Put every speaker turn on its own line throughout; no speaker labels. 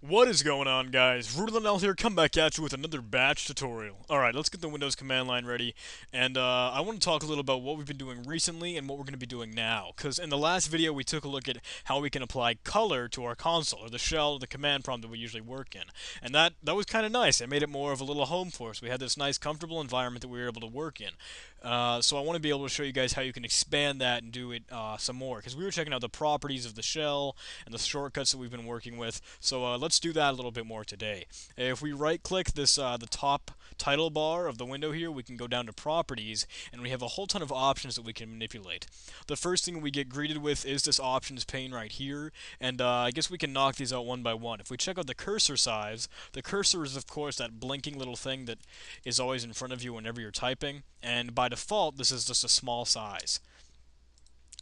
What is going on, guys? Rudelnell here, come back at you with another batch tutorial. Alright, let's get the Windows command line ready, and I want to talk a little about what we've been doing recently and what we're going to be doing now, because in the last video we took a look at how we can apply color to our console, or the shell, or the command prompt that we usually work in, and that was kind of nice. It made it more of a little home for us. We had this nice, comfortable environment that we were able to work in. So I want to be able to show you guys how you can expand that and do it some more, because we were checking out the properties of the shell and the shortcuts that we've been working with. So let's do that a little bit more today. If we right-click this, the top title bar of the window here, we can go down to properties, and we have a whole ton of options that we can manipulate. The first thing we get greeted with is this options pane right here, and I guess we can knock these out one by one. If we check out the cursor size, the cursor is of course that blinking little thing that is always in front of you whenever you're typing, and by default this is just a small size.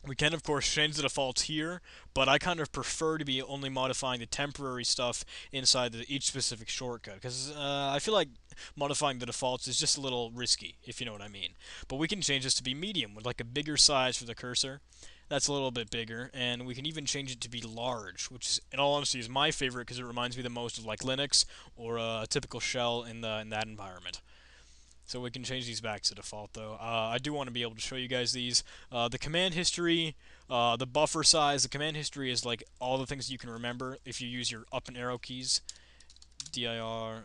We can, of course, change the defaults here, but I kind of prefer to be only modifying the temporary stuff inside each specific shortcut, because I feel like modifying the defaults is just a little risky, if you know what I mean. But we can change this to be medium, with like a bigger size for the cursor. That's a little bit bigger, and we can even change it to be large, which, in all honesty, is my favorite because it reminds me the most of like Linux or a typical shell in that environment. So we can change these back to default though. I do want to be able to show you guys these. The command history, the buffer size, the command history is like all the things you can remember if you use your up and arrow keys. dir,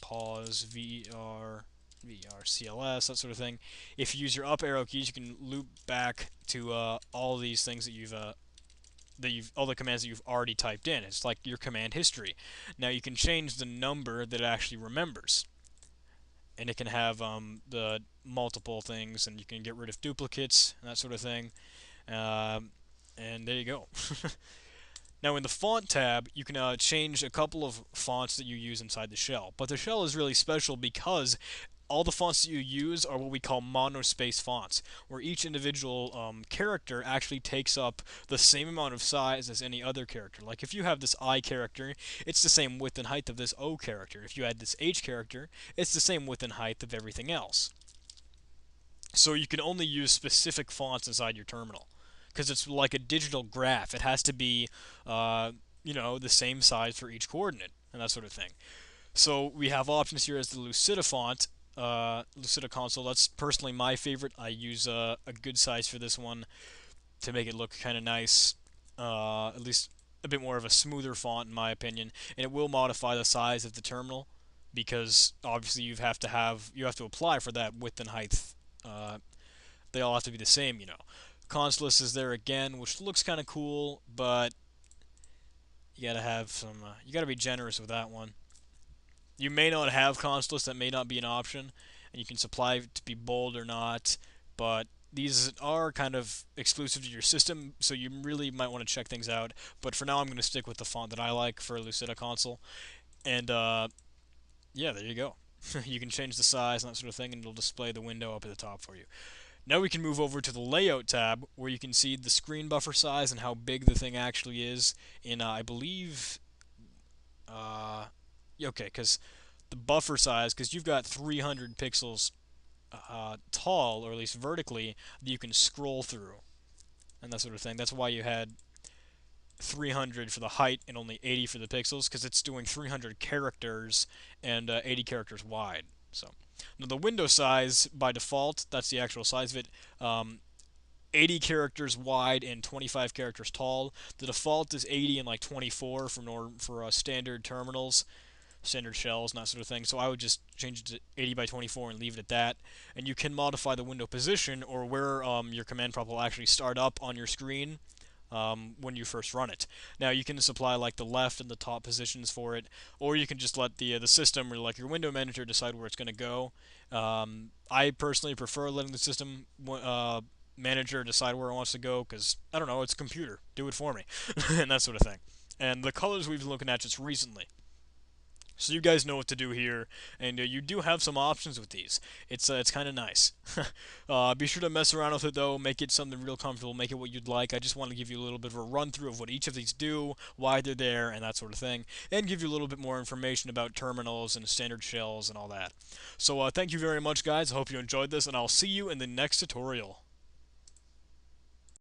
pause, CLS, that sort of thing. If you use your up arrow keys, you can loop back to all these things that you've all the commands that you've already typed in. It's like your command history. Now you can change the number that it actually remembers, and it can have the multiple things, and you can get rid of duplicates and that sort of thing. And there you go. Now in the font tab, you can change a couple of fonts that you use inside the shell. But the shell is really special because all the fonts that you use are what we call monospace fonts, where each individual character actually takes up the same amount of size as any other character. Like if you have this I character, it's the same width and height of this O character. If you add this H character, it's the same width and height of everything else. So you can only use specific fonts inside your terminal, because it's like a digital graph. It has to be, the same size for each coordinate and that sort of thing. So we have options here as the Lucida font, Lucida console. That's personally my favorite. I use a good size for this one to make it look kind of nice, at least a bit more of a smoother font in my opinion. And it will modify the size of the terminal because obviously you have to apply for that width and height. Uh, they all have to be the same. Consulus is there again, which looks kind of cool, but you gotta have some. You gotta be generous with that one. You may not have Consulus, that may not be an option, and you can supply it to be bold or not, but these are kind of exclusive to your system, so you really might want to check things out. But for now, I'm going to stick with the font that I like for Lucida console. And yeah, there you go. You can change the size and that sort of thing, and it'll display the window up at the top for you. Now we can move over to the Layout tab, where you can see the screen buffer size and how big the thing actually is in, I believe, okay, because the buffer size, because you've got 300 pixels tall, or at least vertically, that you can scroll through, and that sort of thing. That's why you had 300 for the height and only 80 for the pixels, because it's doing 300 characters and 80 characters wide. So now the window size by default, that's the actual size of it. 80 characters wide and 25 characters tall. The default is 80 and like 24 for standard terminals, standard shells, and that sort of thing. So I would just change it to 80 by 24 and leave it at that. And you can modify the window position, or where your command prompt will actually start up on your screen when you first run it. Now you can supply like the left and the top positions for it, or you can just let the system or like your window manager decide where it's going to go. I personally prefer letting the system manager decide where it wants to go, because I don't know, it's a computer, do it for me, and that sort of thing. And the colors we've been looking at just recently. So you guys know what to do here, and you do have some options with these. It's kind of nice. Be sure to mess around with it though, make it something real comfortable, make it what you'd like. I just want to give you a little bit of a run through of what each of these do, why they're there, and that sort of thing, and give you a little bit more information about terminals and standard shells and all that. So thank you very much guys, I hope you enjoyed this, and I'll see you in the next tutorial.